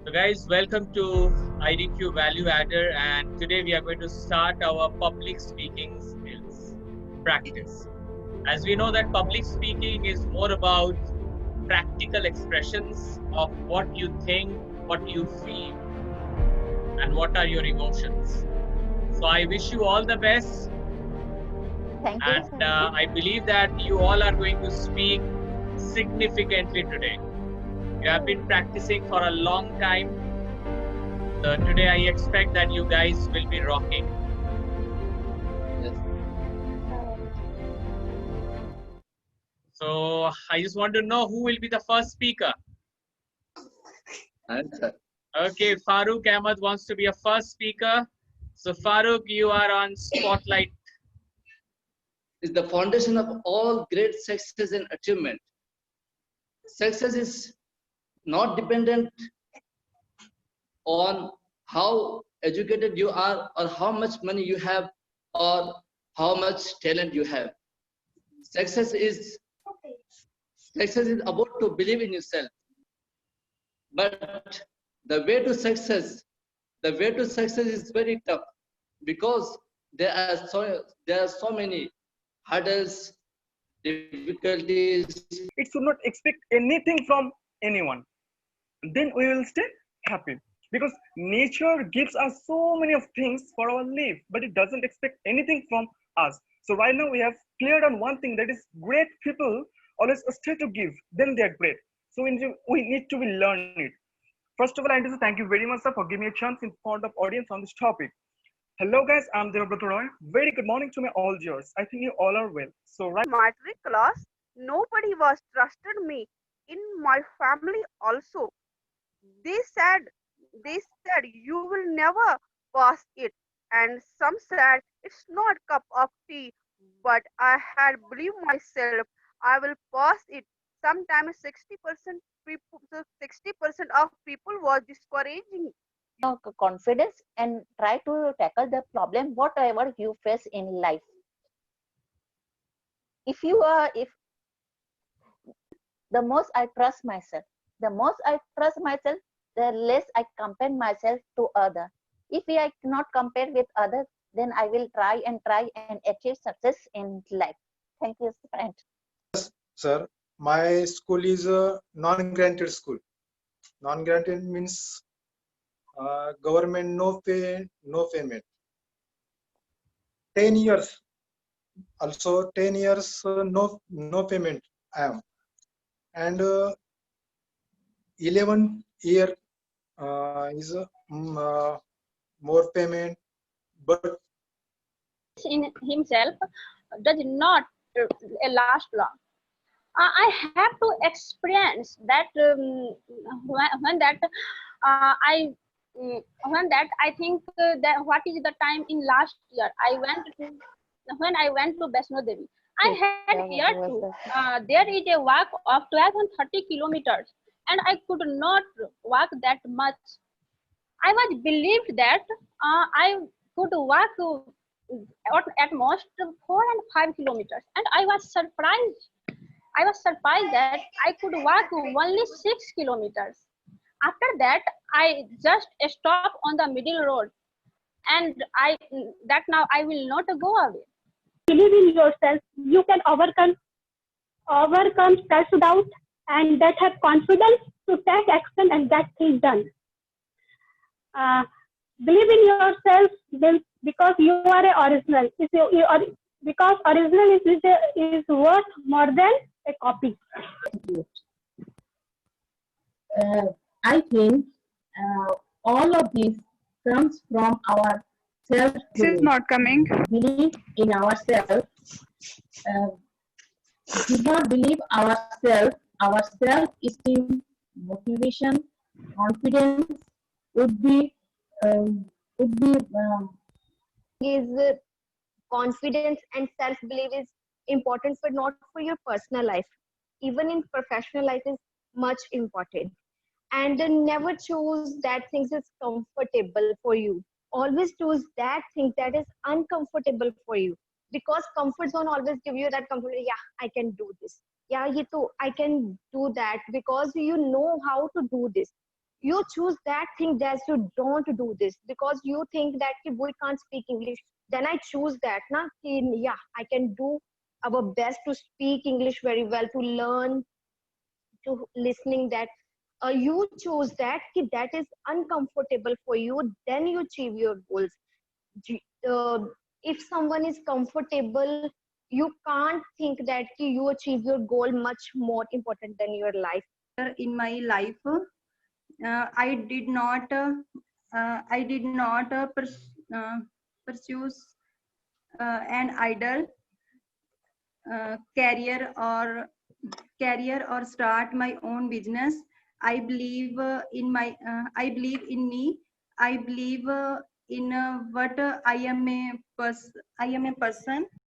So guys, welcome to IDQ Value Adder, and today we are going to start our public speaking skills practice. As we know that public speaking is more about practical expressions of what you think, what you feel, and what are your emotions. So I wish you all the best. Thank you. And I believe that you all are going to speak significantly today. You have been practicing for a long time. So today I expect that you guys will be rocking. Yes. So I just want to know who will be the first speaker. Answer. Okay, Farooq Ahmed wants to be a first speaker. So Farooq, you are on spotlight. Is the foundation of all great success and achievement. Success is not dependent on how educated you are or how much money you have or how much talent you have. Success is about to believe in yourself. But the way to success is very tough because there are so many hurdles, difficulties. It should not expect anything from anyone. Then we will stay happy because nature gives us so many of things for our life, but it doesn't expect anything from us. So right now we have cleared on one thing, that is great people always stay to give, then they are great. So we need to learn it. First of all, I need to thank you very much, sir, for giving me a chance in front of audience on this topic. Hello guys, I'm Devabrata Roy. Very good morning to my all viewers. I think you all are well. So right Matric class, nobody was trusted me. In my family also, they said you will never pass it, and some said it's not cup of tea. But I had believed myself. I will pass it. Sometimes 60% people, 60% of people was discouraging. Confidence and try to tackle the problem whatever you face in life. If the most I trust myself, the less I compare myself to other. If I cannot compare with others, then I will try and achieve success in life. Thank you, friend. Sir, my school is a non-granted school. Non-granted means government no payment. 10 years, also 10 years no payment I am, and 11 year is more payment, but in himself does not last long. I have to experience that when I think that what is the time in last year when I went to Vaishno Devi. I had here to there is a walk of 12 and 30 kilometers, and I could not walk that much. I was believed that I could walk at most 4 and 5 kilometers, and I was surprised that I could walk only 6 kilometers. After that, I just stopped on the middle road, and now I will not go away. Believe in yourself. You can overcome self-doubt, and that have confidence to take action and get things done. Believe in yourself because you are a original. Because original is worth more than a copy. I think all of this comes from our self. This is not coming. Believe in ourselves. Do not believe ourselves. Our self-esteem, motivation, confidence would be confidence and self-belief is important, but not for your personal life. Even in professional life is much important. And never choose that things is comfortable for you. Always choose that thing that is uncomfortable for you, because comfort zone always give you that comfort. Yeah, I can do this. Yeah, I can do that, because you know how to do this. you choose that thing that you don't do this because you think that ki, we can't speak English. Then I choose that na ki, yeah, I can do our best to speak English very well, to learn, to listening that. You choose that ki, that is uncomfortable for you, then you achieve your goals. If someone is comfortable, you can't think that ki, you achieve your goal much more important than your life. In my life, I did not pursue an idle career or start my own business. I believe I believe in me. I believe in what I am a person